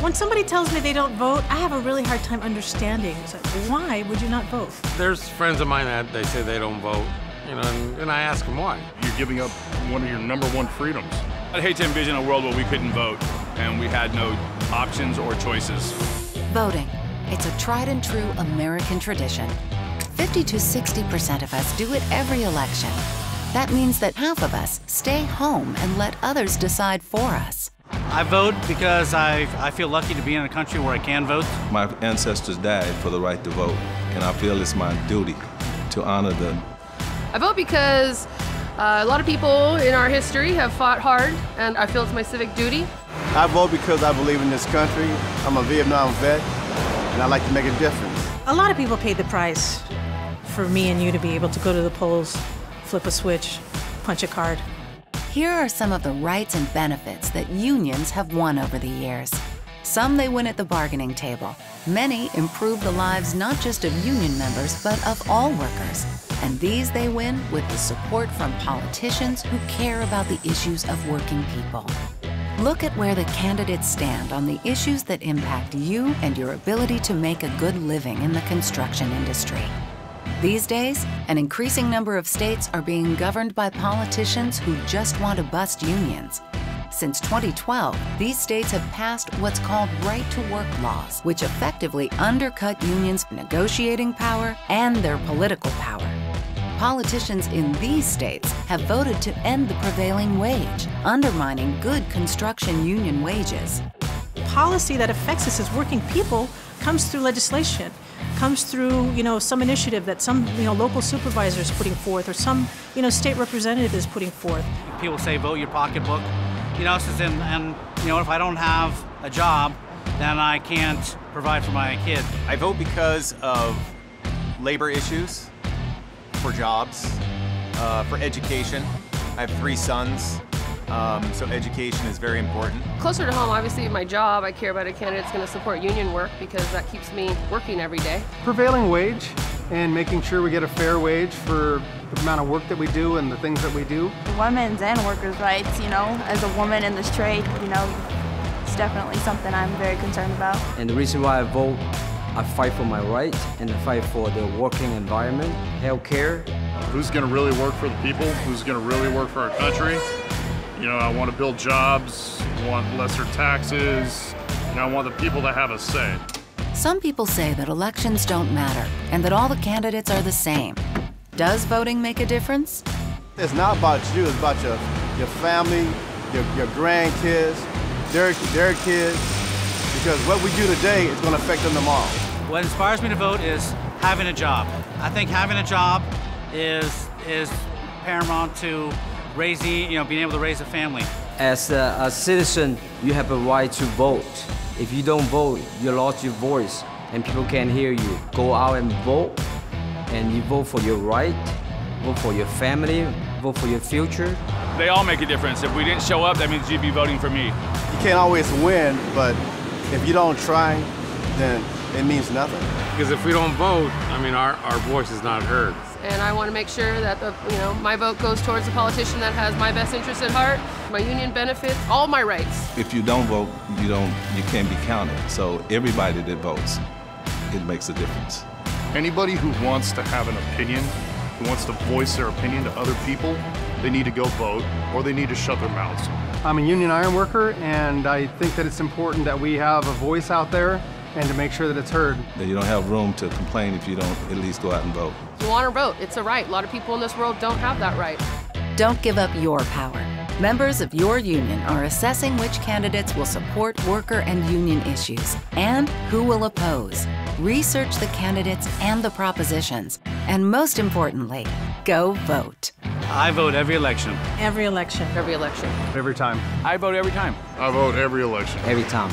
When somebody tells me they don't vote, I have a really hard time understanding. So why would you not vote? There's friends of mine that they say they don't vote, you know, and I ask them why. You're giving up one of your #1 freedoms. I'd hate to envision a world where we couldn't vote and we had no options or choices. Voting. It's a tried and true American tradition. 50 to 60% of us do it every election. That means that half of us stay home and let others decide for us. I vote because I feel lucky to be in a country where I can vote. My ancestors died for the right to vote, and I feel it's my duty to honor them. I vote because a lot of people in our history have fought hard, and I feel it's my civic duty. I vote because I believe in this country. I'm a Vietnam vet, and I like to make a difference. A lot of people paid the price for me and you to be able to go to the polls, flip a switch, punch a card. Here are some of the rights and benefits that unions have won over the years. Some they win at the bargaining table. Many improve the lives not just of union members, but of all workers. And these they win with the support from politicians who care about the issues of working people. Look at where the candidates stand on the issues that impact you and your ability to make a good living in the construction industry. These days, an increasing number of states are being governed by politicians who just want to bust unions. Since 2012, these states have passed what's called right-to-work laws, which effectively undercut unions' negotiating power and their political power. Politicians in these states have voted to end the prevailing wage, undermining good construction union wages. Policy that affects us as working people comes through legislation, comes through, some initiative that some, local supervisor is putting forth, or some, state representative is putting forth. People say vote your pocketbook, and if I don't have a job, then I can't provide for my kid. I vote because of labor issues, for jobs, for education. I have 3 sons. So education is very important. Closer to home, obviously, my job, I care about a candidate that's going to support union work because that keeps me working every day. Prevailing wage and making sure we get a fair wage for the amount of work that we do and the things that we do. Women's and workers' rights, as a woman in this trade, it's definitely something I'm very concerned about. And the reason why I vote, I fight for my rights and I fight for the working environment, health care. Who's going to really work for the people? Who's going to really work for our country? I want to build jobs, I want lesser taxes, I want the people to have a say. Some people say that elections don't matter and that all the candidates are the same. Does voting make a difference? It's not about you, it's about your family, your grandkids, their kids, because what we do today is going to affect them tomorrow. What inspires me to vote is having a job. I think having a job is paramount to being able to raise a family. As a citizen, you have a right to vote. If you don't vote, you lost your voice and people can't hear you. Go out and vote, and you vote for your right, vote for your family, vote for your future. They all make a difference. If we didn't show up, that means you'd be voting for me. You can't always win, but if you don't try, then it means nothing. Because if we don't vote, our voice is not heard. And I want to make sure that my vote goes towards a politician that has my best interests at heart, my union benefits, all my rights. If you don't vote, you can't be counted. So everybody that votes, it makes a difference. Anybody who wants to have an opinion, who wants to voice their opinion to other people, they need to go vote or they need to shut their mouths. I'm a union iron worker, and I think that it's important that we have a voice out there and to make sure that it's heard. That you don't have room to complain if you don't at least go out and vote. You want to vote, it's a right. A lot of people in this world don't have that right. Don't give up your power. Members of your union are assessing which candidates will support worker and union issues and who will oppose. Research the candidates and the propositions. And most importantly, go vote. I vote every election. Every election. Every election. Every time. I vote every time. I vote every election. Every time.